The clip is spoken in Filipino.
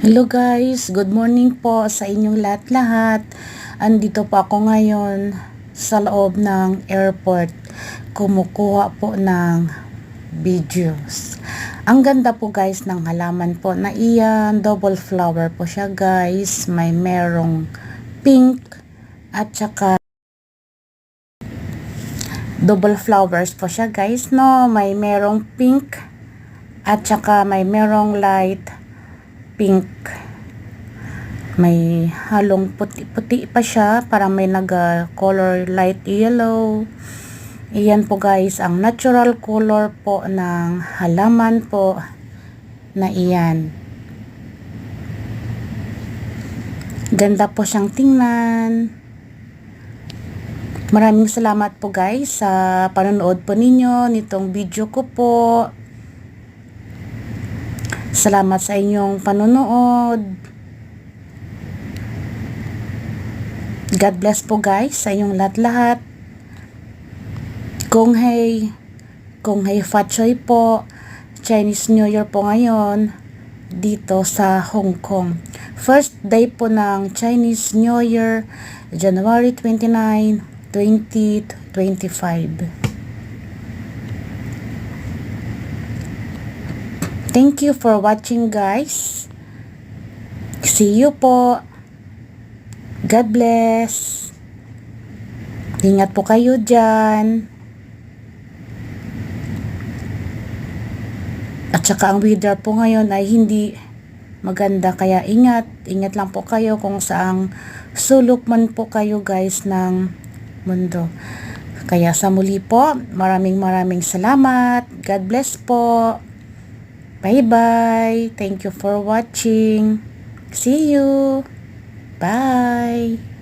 Hello guys, good morning po sa inyong lahat-lahat. Andito po ako ngayon sa loob ng airport. Kumukuha po ng videos. Ang ganda po guys ng halaman po na iyan. Double flower po siya guys. May merong pink at saka double flowers po siya guys, no? May merong pink at saka may merong light pink. May halong puti-puti pa siya, parang may color light yellow. Iyan po guys ang natural color po ng halaman po na iyan. Ganda po siyang tingnan. Maraming salamat po guys sa panonood po ninyo nitong video ko po. Salamat sa inyong panonood. God bless po guys sa inyong lahat-lahat. Kung hey Fat Choy po. Chinese New Year po ngayon dito sa Hong Kong. First day po ng Chinese New Year, January 29, 2025. Thank you for watching guys. See you po. God bless. Ingat po kayo dyan. At saka ang weather po ngayon ay hindi maganda, kaya ingat lang po kayo kung saang sulok man po kayo guys ng mundo. Kaya sa muli po, maraming salamat. God bless po. Bye-bye. Thank you for watching. See you. Bye.